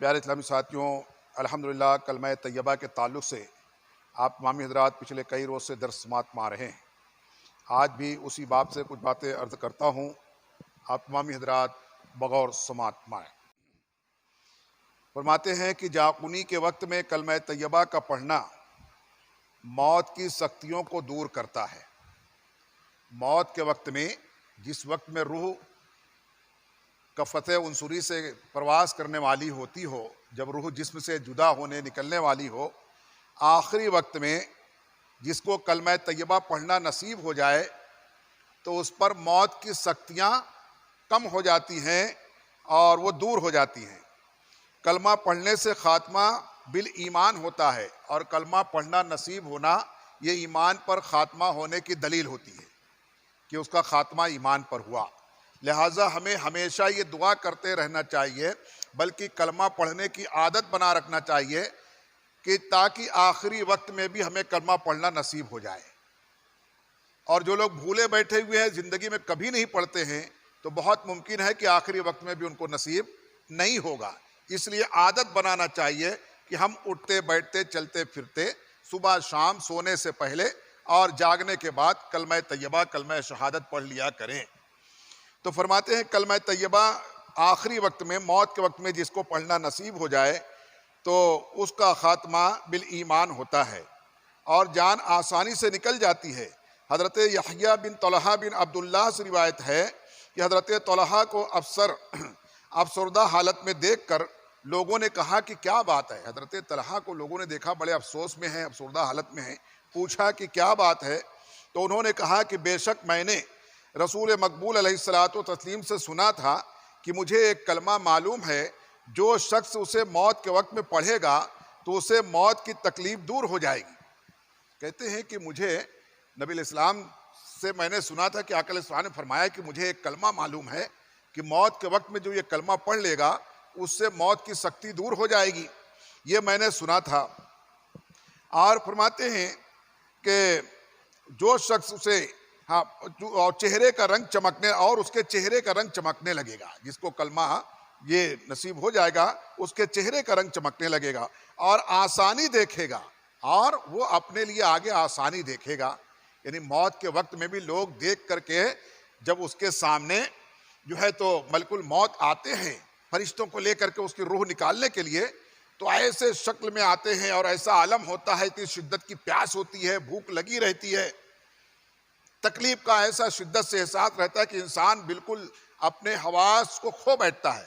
پیارے اسلامی ساتھیوں، الحمدللہ کلمہ طیبہ کے تعلق سے آپ تمامی حضرات پچھلے کئی روز سے درس سماعت میں آ رہے ہیں۔ آج بھی اسی باب سے کچھ باتیں عرض کرتا ہوں، آپ تمامی حضرات بغور سماعت میں آئیں۔ فرماتے ہیں کہ جاقونی کے وقت میں کلمہ طیبہ کا پڑھنا موت کی سختیوں کو دور کرتا ہے۔ موت کے وقت میں، جس وقت میں روح کفت عنصری سے پرواز کرنے والی ہوتی ہو، جب روح جسم سے جدا ہونے نکلنے والی ہو، آخری وقت میں جس کو کلمہ طیبہ پڑھنا نصیب ہو جائے تو اس پر موت کی سختیاں کم ہو جاتی ہیں اور وہ دور ہو جاتی ہیں۔ کلمہ پڑھنے سے خاتمہ بالایمان ہوتا ہے، اور کلمہ پڑھنا نصیب ہونا یہ ایمان پر خاتمہ ہونے کی دلیل ہوتی ہے کہ اس کا خاتمہ ایمان پر ہوا۔ لہٰذا ہمیں ہمیشہ یہ دعا کرتے رہنا چاہیے، بلکہ کلمہ پڑھنے کی عادت بنا رکھنا چاہیے کہ تاکہ آخری وقت میں بھی ہمیں کلمہ پڑھنا نصیب ہو جائے۔ اور جو لوگ بھولے بیٹھے ہوئے ہیں، زندگی میں کبھی نہیں پڑھتے ہیں، تو بہت ممکن ہے کہ آخری وقت میں بھی ان کو نصیب نہیں ہوگا۔ اس لیے عادت بنانا چاہیے کہ ہم اٹھتے بیٹھتے چلتے پھرتے صبح شام سونے سے پہلے اور جاگنے کے بعد کلمہ طیبہ کلمہ شہادت پڑھ لیا کریں۔ تو فرماتے ہیں کلمہ طیبہ آخری وقت میں، موت کے وقت میں جس کو پڑھنا نصیب ہو جائے تو اس کا خاتمہ بالایمان ہوتا ہے اور جان آسانی سے نکل جاتی ہے۔ حضرت یحییٰ بن طلحہ بن عبداللہ سے روایت ہے کہ حضرت طلحہ کو افسردہ حالت میں دیکھ کر لوگوں نے کہا کہ کیا بات ہے؟ حضرت طلحہ کو لوگوں نے دیکھا بڑے افسوس میں ہیں، افسردہ حالت میں ہیں، پوچھا کہ کیا بات ہے؟ تو انہوں نے کہا کہ بے شک میں نے رسول مقبول علیہ الصلوۃ والتسلیم سے سنا تھا کہ مجھے ایک کلمہ معلوم ہے، جو شخص اسے موت کے وقت میں پڑھے گا تو اسے موت کی تکلیف دور ہو جائے گی۔ کہتے ہیں کہ مجھے نبی علیہ السلام سے میں نے سنا تھا کہ آقا علیہ السلام نے فرمایا کہ مجھے ایک کلمہ معلوم ہے کہ موت کے وقت میں جو یہ کلمہ پڑھ لے گا اس سے موت کی سختی دور ہو جائے گی، یہ میں نے سنا تھا۔ اور فرماتے ہیں کہ جو شخص اسے اور چہرے کا رنگ چمکنے اور اس کے چہرے کا رنگ چمکنے لگے گا، جس کو کلمہ یہ نصیب ہو جائے گا اس کے چہرے کا رنگ چمکنے لگے گا اور آسانی دیکھے گا، اور وہ اپنے لیے آگے آسانی دیکھے گا۔ یعنی موت کے وقت میں بھی لوگ دیکھ کر کے جب اس کے سامنے جو ہے تو ملک الموت آتے ہیں فرشتوں کو لے کر کے اس کی روح نکالنے کے لیے، تو ایسے شکل میں آتے ہیں اور ایسا عالم ہوتا ہے، اتنی شدت کی پیاس ہوتی ہے، بھوک لگی رہتی ہے، تکلیف کا ایسا شدت سے احساس رہتا ہے کہ انسان بالکل اپنے حواس کو کھو بیٹھتا ہے،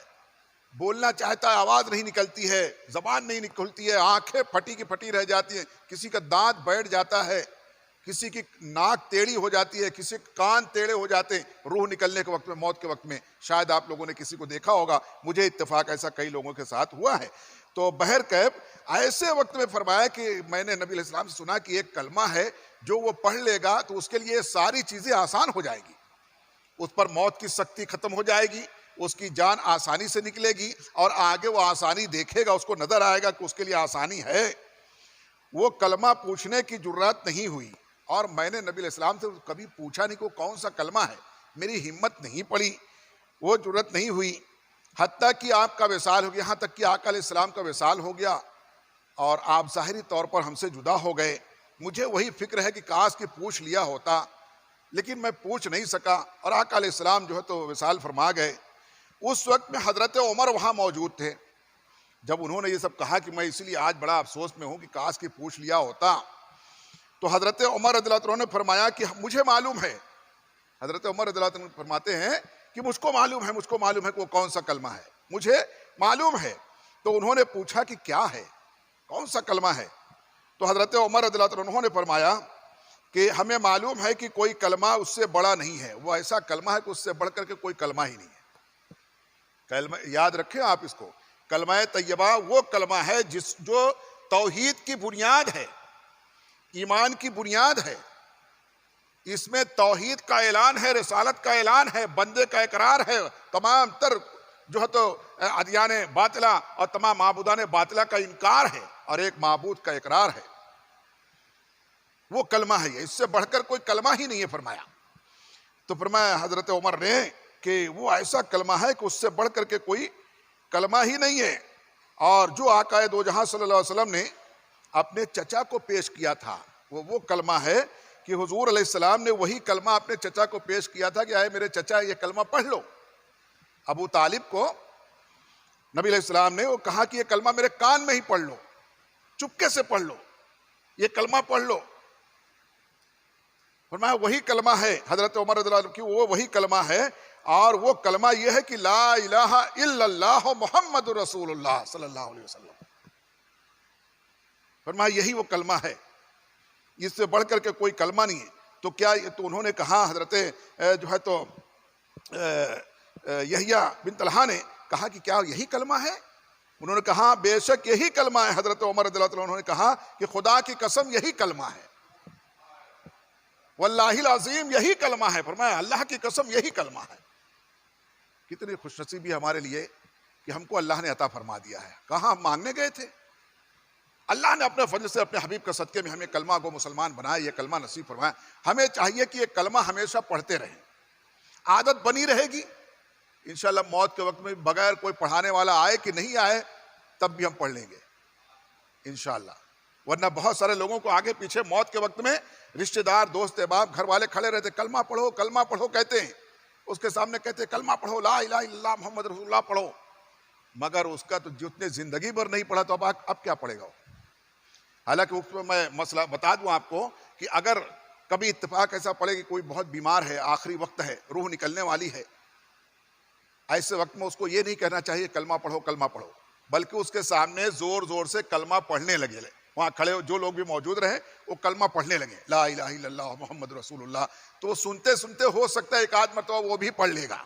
بولنا چاہتا ہے آواز نہیں نکلتی ہے، زبان نہیں نکلتی ہے، آنکھیں پھٹی کی پھٹی رہ جاتی ہیں، کسی کا دانت بیٹھ جاتا ہے، کسی کی ناک ٹیڑھی ہو جاتی ہے، کسی کے کان ٹیڑھے ہو جاتے ہیں روح نکلنے کے وقت میں، موت کے وقت میں۔ شاید آپ لوگوں نے کسی کو دیکھا ہوگا، مجھے اتفاق ایسا کئی لوگوں کے ساتھ ہوا ہے۔ تو بہرکیف ایسے وقت میں فرمایا کہ میں نے نبی علیہ السلام سے سنا کہ ایک کلمہ ہے جو وہ پڑھ لے گا تو اس کے لیے ساری چیزیں آسان ہو جائے گی، اس پر موت کی سختی ختم ہو جائے گی، اس کی جان آسانی سے نکلے گی اور آگے وہ آسانی دیکھے گا، اس کو نظر آئے گا کہ اس کے لیے آسانی ہے۔ وہ کلمہ پوچھنے کی جرات نہیں ہوئی، اور میں نے نبی علیہ السلام سے کبھی پوچھا نہیں کہ کون سا کلمہ ہے، میری ہمت نہیں پڑی، وہ جرات نہیں ہوئی، حتیٰ کہ آپ کا وصال ہو گیا، یہاں تک کہ آقا علیہ السلام کا وصال ہو گیا اور آپ ظاہری طور پر ہم سے جدا ہو گئے۔ مجھے وہی فکر ہے کہ کاش کہ پوچھ لیا ہوتا، لیکن میں پوچھ نہیں سکا، اور آقا علیہ السلام جو ہے تو وصال فرما گئے۔ اس وقت میں حضرت عمر وہاں موجود تھے۔ جب انہوں نے یہ سب کہا کہ میں اس لیے آج بڑا افسوس میں ہوں کہ کاش کہ پوچھ لیا ہوتا، تو حضرت عمر رضی اللہ عنہ نے فرمایا کہ مجھے معلوم ہے۔ حضرت عمر رضی اللہ عنہ فرماتے ہیں کہ مجھ کو معلوم ہے کہ وہ کون سا کلمہ ہے، مجھے معلوم ہے۔ تو انہوں نے پوچھا کہ کیا ہے، کون سا کلمہ ہے؟ تو حضرت عمر رضی اللہ عنہ نے فرمایا کہ ہمیں معلوم ہے کہ کوئی کلمہ اس سے بڑا نہیں ہے، وہ ایسا کلمہ ہے کہ اس سے بڑھ کر کے کوئی کلمہ ہی نہیں ہے۔ کلمہ یاد رکھیں آپ اس کو، کلمہ طیبہ وہ کلمہ ہے جو توحید کی بنیاد ہے، ایمان کی بنیاد ہے۔ اس میں توحید کا اعلان ہے، رسالت کا اعلان ہے، بندے کا اقرار ہے، تمام تر جو ہے تو ادیان باطلہ اور تمام معبودان باطلہ کا انکار ہے، اور ایک معبود کا اقرار ہے۔ وہ کلمہ ہے، اس سے بڑھ کر کوئی کلمہ ہی نہیں ہے فرمایا۔ تو فرمایا حضرت عمر نے کہ وہ ایسا کلمہ ہے کہ اس سے بڑھ کر کے کوئی کلمہ ہی نہیں ہے، اور جو آقا دو جہاں صلی اللہ علیہ وسلم نے اپنے چچا کو پیش کیا تھا وہ کلمہ ہے کہ حضور علیہ السلام نے وہی کلمہ اپنے چچا کو پیش کیا تھا کہ آئے میرے چچا یہ کلمہ پڑھ لو. ابو طالب کو نبی علیہ السلام نے وہ کہا کہ یہ کلمہ میرے کان میں ہی پڑھ لو, چپکے سے پڑھ لو, یہ کلمہ پڑھ لو. فرمایا وہی کلمہ ہے حضرت عمر رضی اللہ عنہ کی, وہ وہی کلمہ ہے, اور وہ کلمہ یہ ہے کہ لا الہ الا اللہ محمد رسول اللہ صلی اللہ علیہ وسلم. فرمایا یہی وہ کلمہ ہے, اس سے بڑھ کر کے کوئی کلمہ نہیں ہے. تو کیا تو انہوں نے کہا, حضرت جو ہے تو یحییٰ بن طلحہ نے کہا کہ کیا یہی کلمہ ہے؟ انہوں نے کہا بے شک یہی کلمہ ہے. حضرت عمر رضی اللہ عنہ انہوں نے کہا کہ خدا کی قسم یہی کلمہ ہے, واللہ العظیم یہی کلمہ ہے. فرمایا اللہ کی قسم یہی کلمہ ہے. کتنی خوش نصیبی ہمارے لیے کہ ہم کو اللہ نے عطا فرما دیا ہے. کہاں ہم مانگنے گئے تھے, اللہ نے اپنے فضل سے اپنے حبیب کے صدقے میں ہمیں کلمہ کو مسلمان بنایا, یہ کلمہ نصیب فرمایا. ہمیں چاہیے کہ یہ کلمہ ہمیشہ پڑھتے رہیں, عادت بنی رہے گی. انشاءاللہ موت کے وقت میں بغیر کوئی پڑھانے والا آئے کہ نہیں آئے تب بھی ہم پڑھ لیں گے انشاءاللہ. ورنہ بہت سارے لوگوں کو آگے پیچھے موت کے وقت میں رشتہ دار, دوست احباب, گھر والے کھڑے رہتے, کلمہ پڑھو کلمہ پڑھو کہتے ہیں, اس کے سامنے کہتے ہیں کلمہ پڑھو, لا الہ الا اللہ محمد رسول اللہ پڑھو, مگر اس کا تو جتنے زندگی بھر نہیں پڑھا تو اب کیا پڑھے گا. حالانکہ اس میں میں مسئلہ بتا دوں آپ کو کہ اگر کبھی اتفاق ایسا پڑے کہ کوئی بہت بیمار ہے, آخری وقت ہے, روح نکلنے والی ہے, ایسے وقت میں اس کو یہ نہیں کہنا چاہیے کلمہ پڑھو کلمہ پڑھو, بلکہ اس کے سامنے زور زور سے کلمہ پڑھنے لگے. وہاں کھڑے جو لوگ بھی موجود رہے وہ کلمہ پڑھنے لگے, لا الہ الا اللہ محمد رسول اللہ. تو وہ سنتے سنتے ہو سکتا ہے ایک آدھ مرتبہ وہ بھی پڑھ لے گا,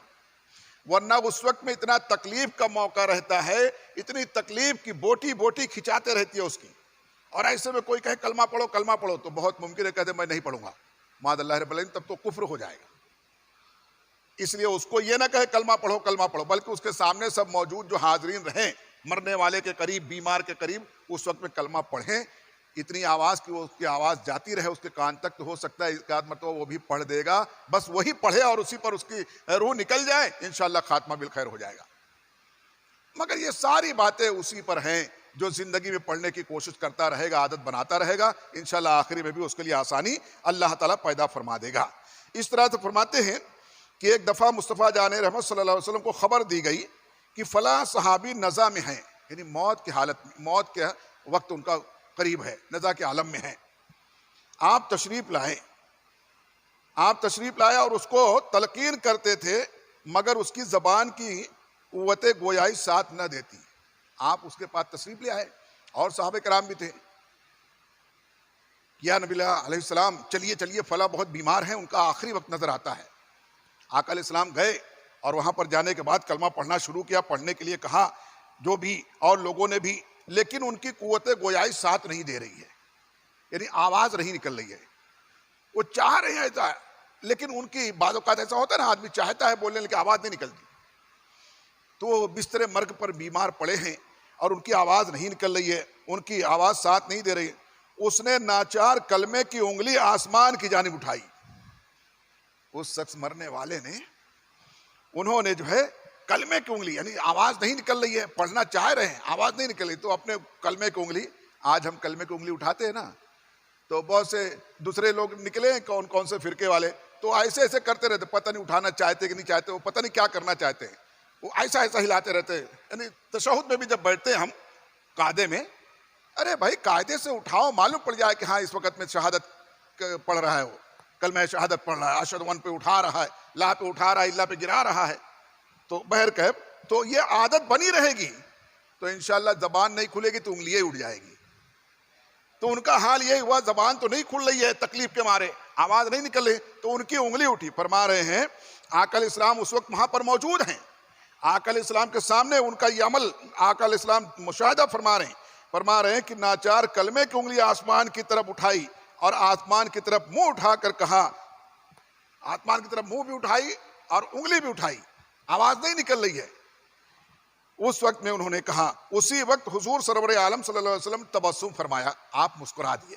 ورنہ اس وقت میں اتنا تکلیف کا موقع رہتا ہے, اتنی تکلیف کی بوٹی بوٹی کھچاتے رہتی ہے اس کی. اور ایسے میں کوئی کہے کلمہ پڑھو تو بہت ممکن ہے کہتے میں نہیں پڑھوں گا, معاذ اللہ رب العالمین, تب تو کفر ہو جائے گا. اس لیے اس کو یہ نہ کہے کلمہ پڑھو, بلکہ اس کے سامنے سب موجود جو حاضرین رہیں, مرنے والے کے قریب, بیمار کے قریب, اس وقت میں کلمہ پڑھیں اتنی آواز کی اس کی آواز جاتی رہے اس کے کان تک. تو ہو سکتا ہے ایک آدھ مرتبہ وہ بھی پڑھ دے گا, بس وہی پڑھے اور اسی پر اس کی روح نکل جائے, انشاءاللہ خاتمہ بالخیر ہو جائے گا. مگر یہ ساری باتیں اسی پر ہیں جو زندگی میں پڑھنے کی کوشش کرتا رہے گا, عادت بناتا رہے گا, انشاءاللہ آخری میں بھی اس کے لیے آسانی اللہ تعالیٰ پیدا فرما دے گا. اس طرح سے فرماتے ہیں کہ ایک دفعہ مصطفیٰ جان رحمت صلی اللہ علیہ وسلم کو خبر دی گئی کہ فلاں صحابی نزا میں ہیں, یعنی موت کی حالت, موت کے وقت ان کا قریب ہے, نزا کے عالم میں ہیں. آپ تشریف لائے اور اس کو تلقین کرتے تھے, مگر اس کی زبان کی قوت گویائی ساتھ نہ دیتی. آپ اس کے پاس تشریف لے آئے اور صحابہ کرام بھی تھے. یا نبی اللہ علیہ السلام چلیے فلاں بہت بیمار ہیں, ان کا آخری وقت نظر آتا ہے. آقا علیہ السلام گئے اور وہاں پر جانے کے بعد کلمہ پڑھنا شروع کیا, پڑھنے کے لیے کہا جو بھی اور لوگوں نے بھی, لیکن ان کی قوت گویائی ساتھ نہیں دے رہی ہے, یعنی آواز نہیں نکل رہی ہے. وہ چاہ رہے ہیں ایسا, لیکن ان کی بعض اوقات ایسا ہوتا ہے نا, آدمی چاہتا ہے بولنے لیکن آواز نہیں نکلتی. تو وہ بستر مرگ پر بیمار پڑے ہیں اور ان کی آواز نہیں نکل رہی ہے, ان کی آواز ساتھ نہیں دے رہی. اس نے ناچار کلمے کی انگلی آسمان کی جانب اٹھائی. اس شخص مرنے والے نے, انہوں نے جو ہے کلمے کی انگلی, یعنی آواز نہیں نکل رہی ہے, پڑھنا چاہ رہے ہیں آواز نہیں نکل رہی, تو اپنے کلمے کی انگلی, آج ہم کلمے کی انگلی اٹھاتے ہیں نا, تو بہت سے دوسرے لوگ نکلے ہیں کون سے فرقے والے, تو ایسے کرتے رہتے, پتہ نہیں اٹھانا چاہتے کہ نہیں چاہتے, وہ پتہ نہیں کیا کرنا چاہتے ہیں, وہ ایسا ہلاتے رہتے. یعنی تشہد میں بھی جب بیٹھتے ہیں ہم قاعدے میں, ارے بھائی قاعدے سے اٹھاؤ, معلوم پڑ جائے کہ ہاں اس وقت میں شہادت پڑھ رہا ہے, وہ کلمہ شہادت پڑھ رہا ہے, اشہد ان پہ اٹھا رہا ہے, لا پہ اٹھا رہا ہے, اللہ پہ گرا رہا ہے. تو بہرکیف تو یہ عادت بنی رہے گی تو انشاءاللہ زبان نہیں کھلے گی تو انگلیاں اٹھ جائے گی. تو ان کا حال یہ ہوا, زبان تو نہیں کھل رہی ہے تکلیف کے مارے, آواز نہیں نکل رہی, تو ان کی انگلی اٹھی. فرما رہے ہیں آقا علیہ السلام اس وقت وہاں پر موجود ہیں, آقا علیہ السلام کے سامنے ان کا یہ عمل آقا علیہ السلام مشاہدہ فرما رہے ہیں کہ ناچار کلمے کی انگلی آسمان کی طرف اٹھائی اور آسمان کی طرف منہ اٹھا کر کہا, آسمان کی طرف منہ بھی اٹھائی اور انگلی بھی اٹھائی, آواز نہیں نکل رہی ہے. اس وقت میں انہوں نے کہا, اسی وقت حضور سرور عالم صلی اللہ علیہ وسلم تبسم فرمایا, آپ مسکرا دیے.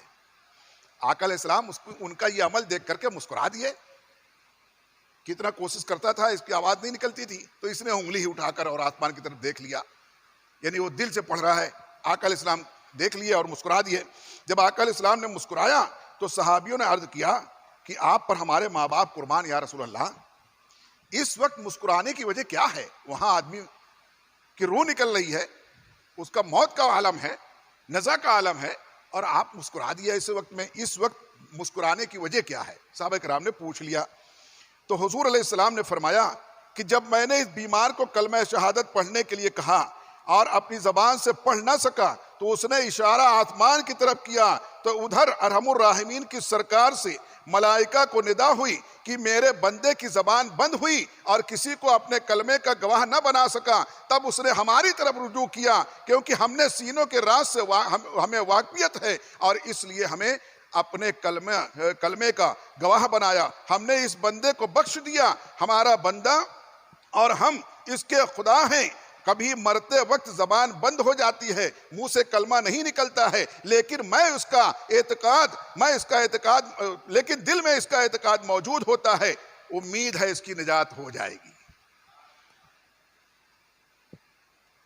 آقا علیہ السلام ان کا یہ عمل دیکھ کر کے مسکرا دیے. کتنا کوشش کرتا تھا, اس کی آواز نہیں نکلتی تھی, تو اس نے انگلی ہی اٹھا کر اور آسمان کی طرف دیکھ لیا. یعنی وہ دل سے پڑھ رہا ہے۔ آقا علیہ السلام دیکھ لیے اور مسکرا دیے۔ جب آقا علیہ السلام نے مسکرایا تو صحابیوں نے عرض کیا کہ آپ پر ہمارے ماں باپ قربان یا رسول اللہ، اس وقت مسکرانے کی وجہ کیا ہے؟ وہاں آدمی کی روح نکل رہی ہے، اس کا موت کا عالم ہے، نزا کا عالم ہے، اور آپ مسکرا دیا اس وقت میں، اس وقت مسکرانے کی وجہ کیا ہے؟ صحابہ کرام نے پوچھ لیا تو حضور علیہ السلام نے فرمایا کہ جب میں نے اس بیمار کو کلمہ شہادت پڑھنے کے لیے کہا اور اپنی زبان سے پڑھ نہ سکا تو اس نے اشارہ آسمان کی طرف کیا، تو ادھر ارحم الراحمین کی سرکار سے ملائکہ کو ندا ہوئی کہ میرے بندے کی زبان بند ہوئی اور کسی کو اپنے کلمے کا گواہ نہ بنا سکا۔ تب اس نے ہماری طرف رجوع کیا کیونکہ ہم نے سینوں کے راز سے ہمیں واقفیت ہے اور اس لیے ہمیں اپنے کلمے کا گواہ بنایا۔ ہم نے اس بندے کو بخش دیا، ہمارا بندہ اور ہم اس کے خدا ہیں۔ کبھی مرتے وقت زبان بند ہو جاتی ہے، منہ سے کلمہ نہیں نکلتا ہے، لیکن اس کا اعتقاد لیکن دل میں اس کا اعتقاد موجود ہوتا ہے، امید ہے اس کی نجات ہو جائے گی۔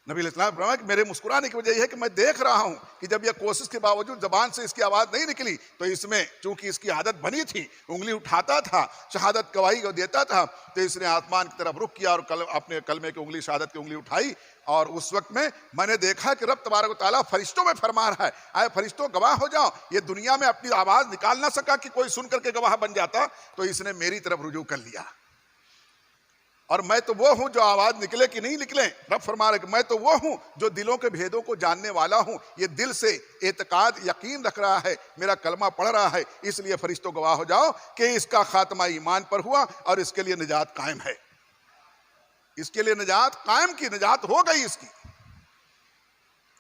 نبی علیہ السلام فرمایا کہ میرے مسکرانے کی وجہ یہ ہے کہ میں دیکھ رہا ہوں کہ جب یہ کوشش کے باوجود زبان سے اس کی آواز نہیں نکلی تو اس میں چونکہ اس کی عادت بنی تھی، انگلی اٹھاتا تھا، شہادت گواہی کو دیتا تھا، تو اس نے آسمان کی طرف رخ کیا اور اپنے کلمے کی انگلی، شہادت کی انگلی اٹھائی، اور اس وقت میں نے دیکھا کہ رب تبارک و تعالیٰ فرشتوں میں فرما رہا ہے، آئے فرشتوں گواہ ہو جاؤ۔ یہ دنیا میں اپنی آواز نکال نہ سکا کہ کوئی سن کر کے گواہ بن جاتا، تو اس نے میری طرف رجوع کر لیا، اور میں تو وہ ہوں جو آواز نکلے کہ نہیں نکلے، رب فرما رہا ہے کہ میں تو وہ ہوں جو دلوں کے بھیدوں کو جاننے والا ہوں۔ یہ دل سے اعتقاد یقین رکھ رہا ہے، میرا کلمہ پڑھ رہا ہے، اس لیے فرشتوں گواہ ہو جاؤ کہ اس کا خاتمہ ایمان پر ہوا اور اس کے لیے نجات قائم ہے، اس کے لیے نجات قائم کی، نجات ہو گئی اس کی۔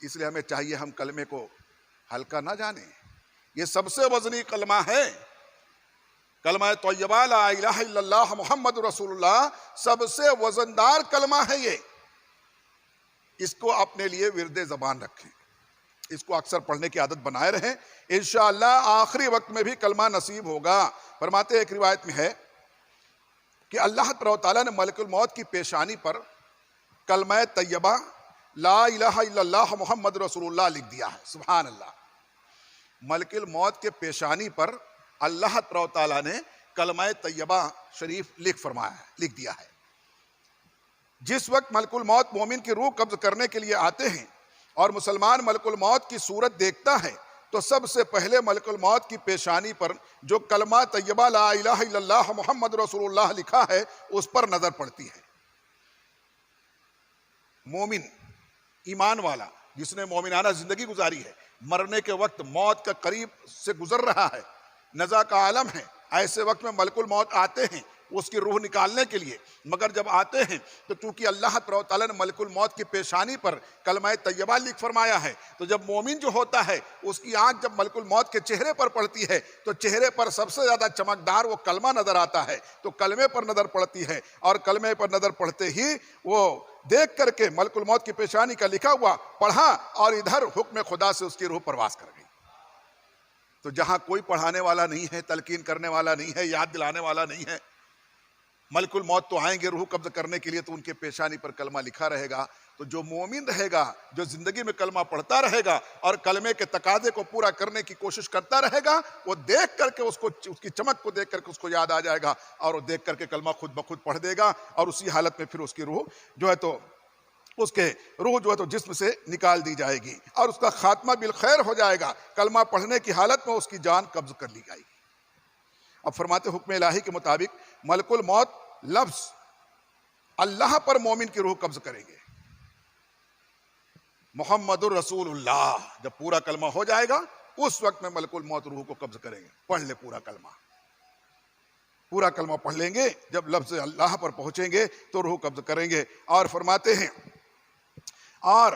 اس لیے ہمیں چاہیے ہم کلمے کو ہلکا نہ جانیں، یہ سب سے وزنی کلمہ ہے۔ کلمہ طیبہ لا الہ الا اللہ محمد رسول اللہ سب سے وزندار کلمہ ہے یہ، اس کو اپنے لیے ورد زبان رکھیں، اس کو اکثر پڑھنے کی عادت بنائے رہیں، انشاءاللہ آخری وقت میں بھی کلمہ نصیب ہوگا۔ فرماتے ایک روایت میں ہے کہ اللہ تعالیٰ نے ملک الموت کی پیشانی پر کلمہ طیبہ لا الہ الا اللہ محمد رسول اللہ لکھ دیا ہے۔ سبحان اللہ، ملک الموت کے پیشانی پر اللہ تعالیٰ نے کلمہ طیبہ شریف لکھ دیا ہے۔ جس وقت ملک الموت مومن کی روح قبض کرنے کے لیے آتے ہیں اور مسلمان ملک الموت کی صورت دیکھتا ہے تو سب سے پہلے ملک الموت کی پیشانی پر جو کلمہ طیبہ لا الہ الا اللہ محمد رسول اللہ لکھا ہے اس پر نظر پڑتی ہے۔ مومن، ایمان والا جس نے مومنانہ زندگی گزاری ہے، مرنے کے وقت موت کا قریب سے گزر رہا ہے، نزا کا عالم ہے، ایسے وقت میں ملک الموت آتے ہیں اس کی روح نکالنے کے لیے، مگر جب آتے ہیں تو چونکہ اللہ تعالیٰ نے ملک الموت کی پیشانی پر کلمہ طیبہ لکھ فرمایا ہے، تو جب مومن جو ہوتا ہے اس کی آنکھ جب ملک الموت کے چہرے پر پڑتی ہے تو چہرے پر سب سے زیادہ چمکدار وہ کلمہ نظر آتا ہے، تو کلمے پر نظر پڑتی ہے، اور کلمے پر نظر پڑتے ہی وہ دیکھ کر کے ملک الموت کی پیشانی کا لکھا ہوا پڑھا اور ادھر حکم خدا سے اس کی روح پرواز کر گئی۔ تو جہاں کوئی پڑھانے والا نہیں ہے، تلقین کرنے والا نہیں ہے، یاد دلانے والا نہیں ہے، ملک الموت تو آئیں گے روح قبض کرنے کے لیے، تو ان کے پیشانی پر کلمہ لکھا رہے گا۔ تو جو مومن رہے گا، جو زندگی میں کلمہ پڑھتا رہے گا اور کلمے کے تقاضے کو پورا کرنے کی کوشش کرتا رہے گا، وہ دیکھ کر کے اس کی چمک کو دیکھ کر کے اس کو یاد آ جائے گا اور وہ دیکھ کر کے کلمہ خود بخود پڑھ دے گا، اور اسی حالت میں پھر اس کی روح جو ہے تو جسم سے نکال دی جائے گی اور اس کا خاتمہ بالخیر ہو جائے گا۔ کلمہ پڑھنے کی حالت میں اس کی جان قبض کر لی جائے گی۔ اب فرماتے حکم الہی کے مطابق ملک الموت لفظ اللہ پر مومن کی روح قبض کریں گے۔ محمد الرسول اللہ جب پورا کلمہ ہو جائے گا اس وقت میں ملک الموت روح کو قبض کریں گے۔ پڑھ لے پورا کلمہ پڑھ لیں گے، جب لفظ اللہ پر پہنچیں گے تو روح قبض کریں گے، اور فرماتے ہیں اور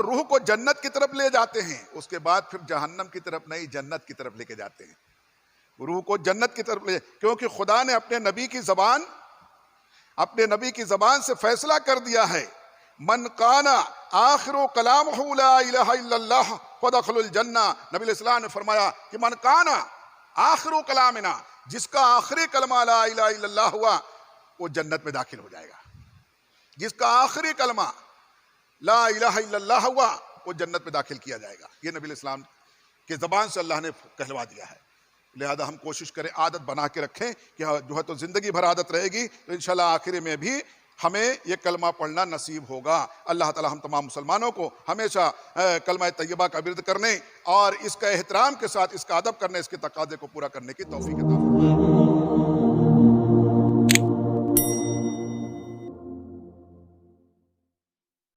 روح کو جنت کی طرف لے جاتے ہیں، اس کے بعد پھر جہنم کی طرف نہیں، جنت کی طرف لے کے جاتے ہیں۔ روح کو جنت کی طرف لے، کیونکہ خدا نے اپنے نبی کی زبان سے فیصلہ کر دیا ہے، من کان آخر کلامہ لا الہ الا اللہ فدخل الجنہ۔ نبی علیہ السلام نے فرمایا کہ من کان آخر کلامنا، جس کا آخری کلمہ لا الہ الا اللہ ہوا وہ جنت میں داخل ہو جائے گا۔ جس کا آخری کلمہ لا الہ الا اللہ ہوا وہ جنت میں داخل کیا جائے گا. یہ نبی الاسلام کے زبان سے اللہ نے کہلوا دیا ہے. لہذا ہم کوشش کریں عادت بنا کے رکھیں کہ جو ہے تو زندگی بھر عادت رہے گی تو انشاءاللہ آخر میں بھی ہمیں یہ کلمہ پڑھنا نصیب ہوگا. اللہ تعالی ہم تمام مسلمانوں کو ہمیشہ کلمہ طیبہ کا ورد کرنے اور اس کا احترام کے ساتھ اس کا ادب کرنے، اس کے تقاضے کو پورا کرنے کی توفیق عطا فرمائے.